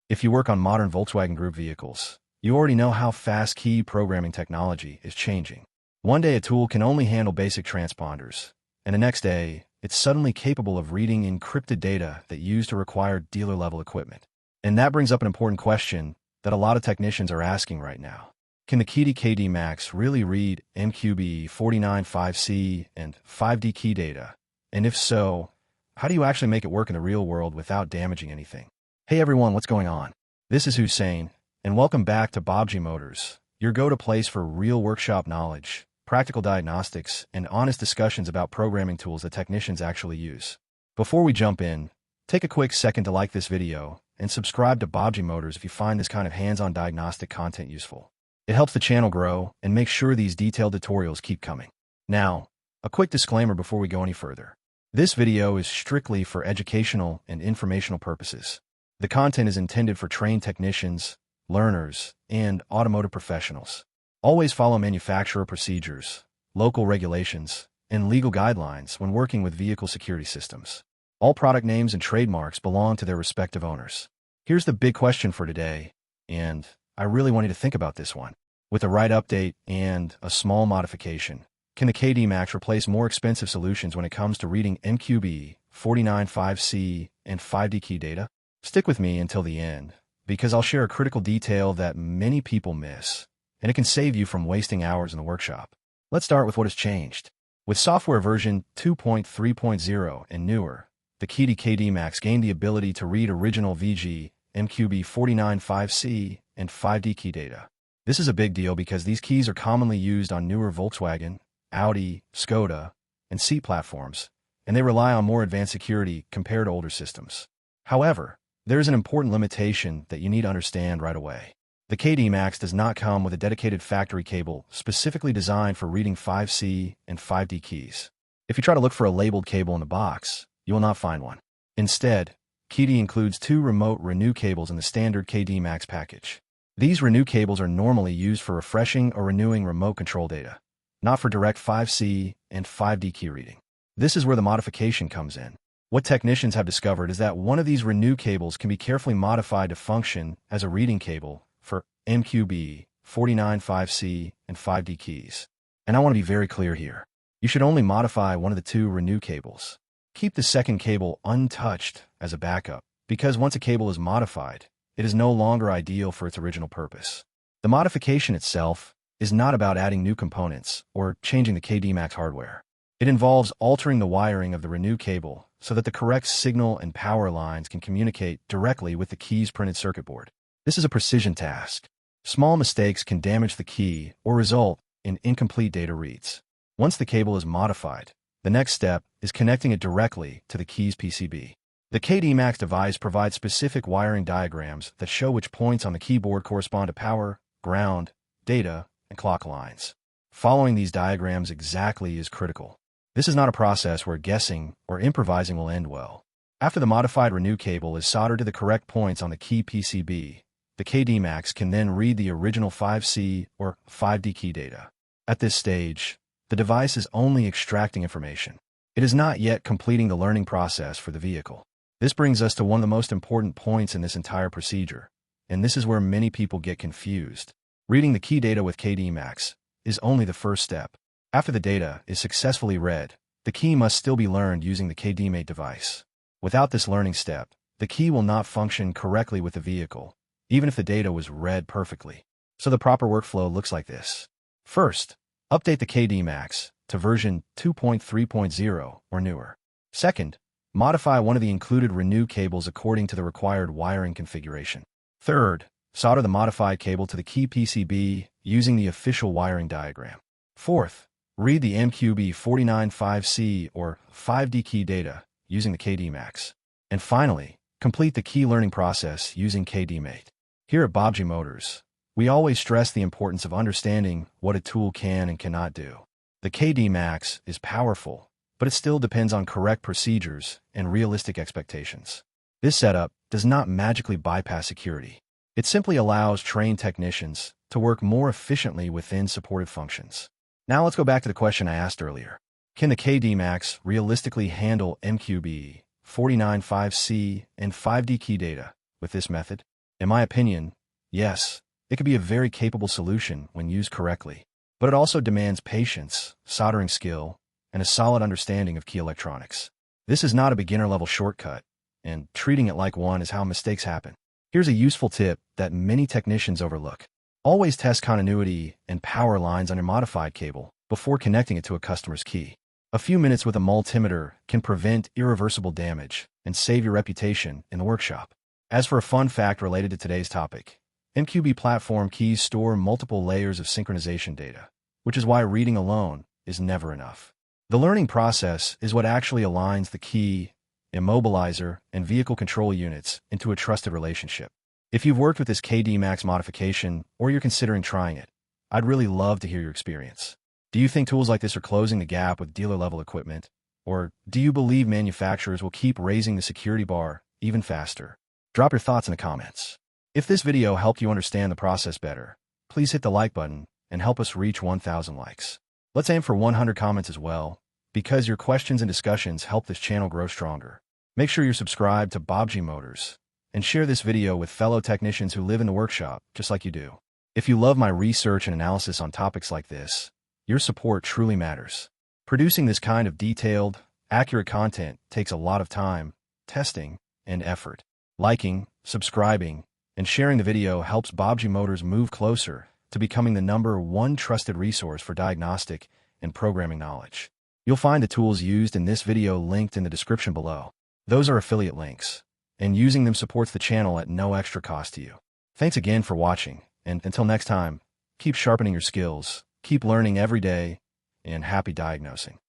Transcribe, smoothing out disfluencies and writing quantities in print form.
If you work on modern Volkswagen Group vehicles, you already know how fast key programming technology is changing. One day a tool can only handle basic transponders, and the next day, it's suddenly capable of reading encrypted data that used to require dealer-level equipment. And that brings up an important question that a lot of technicians are asking right now. Can the Keydiy Max really read MQB49 5C and 5D key data? And if so, how do you actually make it work in the real world without damaging anything? Hey everyone, what's going on? This is Hussein, and welcome back to Baabji Motors, your go-to place for real workshop knowledge, practical diagnostics, and honest discussions about programming tools that technicians actually use. Before we jump in, take a quick second to like this video and subscribe to Baabji Motors if you find this kind of hands-on diagnostic content useful. It helps the channel grow and makes sure these detailed tutorials keep coming. Now, a quick disclaimer before we go any further. This video is strictly for educational and informational purposes. The content is intended for trained technicians, learners, and automotive professionals. Always follow manufacturer procedures, local regulations, and legal guidelines when working with vehicle security systems. All product names and trademarks belong to their respective owners. Here's the big question for today, and I really want you to think about this one. With the right update and a small modification, can the Keydiy Max replace more expensive solutions when it comes to reading MQB49 5C and 5D key data? Stick with me until the end, because I'll share a critical detail that many people miss, and it can save you from wasting hours in the workshop. Let's start with what has changed. With software version 2.3.0 and newer, the Keydiy Max gained the ability to read original VAG MQB49 5C and 5D key data. This is a big deal because these keys are commonly used on newer Volkswagen, Audi, Skoda, and C platforms, and they rely on more advanced security compared to older systems. However, there is an important limitation that you need to understand right away. The Keydiy Max does not come with a dedicated factory cable specifically designed for reading 5C and 5D keys. If you try to look for a labeled cable in the box, you will not find one. Instead, Keydiy includes two remote renew cables in the standard Keydiy Max package. These renew cables are normally used for refreshing or renewing remote control data, not for direct 5C and 5D key reading. This is where the modification comes in. What technicians have discovered is that one of these renew cables can be carefully modified to function as a reading cable for MQB49 5C and 5D keys. And I want to be very clear here. You should only modify one of the two renew cables. Keep the second cable untouched as a backup, because once a cable is modified, it is no longer ideal for its original purpose. The modification itself is not about adding new components or changing the Keydiy Max hardware. It involves altering the wiring of the renew cable so that the correct signal and power lines can communicate directly with the key's printed circuit board. This is a precision task. Small mistakes can damage the key or result in incomplete data reads. Once the cable is modified, the next step is connecting it directly to the key's PCB. The Keydiy Max device provides specific wiring diagrams that show which points on the keyboard correspond to power, ground, data, and clock lines. Following these diagrams exactly is critical. This is not a process where guessing or improvising will end well. After the modified renew cable is soldered to the correct points on the key PCB, the Keydiy Max can then read the original 5C or 5D key data. At this stage, the device is only extracting information. It is not yet completing the learning process for the vehicle. This brings us to one of the most important points in this entire procedure, and this is where many people get confused. Reading the key data with Keydiy Max is only the first step. After the data is successfully read, the key must still be learned using the Keydiy device. Without this learning step, the key will not function correctly with the vehicle, even if the data was read perfectly. So the proper workflow looks like this. First, update the Keydiy Max to version 2.3.0 or newer. Second, modify one of the included renew cables according to the required wiring configuration. Third, solder the modified cable to the key PCB using the official wiring diagram. Fourth, read the MQB49 5C or 5D key data using the Keydiy Max. And finally, complete the key learning process using Keydiy. Here at Baabji Motors, we always stress the importance of understanding what a tool can and cannot do. The Keydiy Max is powerful, but it still depends on correct procedures and realistic expectations. This setup does not magically bypass security. It simply allows trained technicians to work more efficiently within supportive functions. Now let's go back to the question I asked earlier. Can the Keydiy Max realistically handle MQB49 5C and 5D key data with this method? In my opinion, yes, it could be a very capable solution when used correctly, but it also demands patience, soldering skill, and a solid understanding of key electronics. This is not a beginner-level shortcut, and treating it like one is how mistakes happen. Here's a useful tip that many technicians overlook. Always test continuity and power lines on your modified cable before connecting it to a customer's key. A few minutes with a multimeter can prevent irreversible damage and save your reputation in the workshop. As for a fun fact related to today's topic, MQB platform keys store multiple layers of synchronization data, which is why reading alone is never enough. The learning process is what actually aligns the key, immobilizer, and vehicle control units into a trusted relationship. If you've worked with this Keydiy Max modification or you're considering trying it, I'd really love to hear your experience. Do you think tools like this are closing the gap with dealer-level equipment? Or do you believe manufacturers will keep raising the security bar even faster? Drop your thoughts in the comments. If this video helped you understand the process better, please hit the like button and help us reach 1,000 likes. Let's aim for 100 comments as well, because your questions and discussions help this channel grow stronger. Make sure you're subscribed to Baabji Motors and share this video with fellow technicians who live in the workshop just like you do. If you love my research and analysis on topics like this, your support truly matters. Producing this kind of detailed, accurate content takes a lot of time, testing, and effort. Liking, subscribing, and sharing the video helps Baabji Motors move closer to becoming the #1 trusted resource for diagnostic and programming knowledge. You'll find the tools used in this video linked in the description below. Those are affiliate links, and using them supports the channel at no extra cost to you. Thanks again for watching, and until next time, keep sharpening your skills, keep learning every day, and happy diagnosing.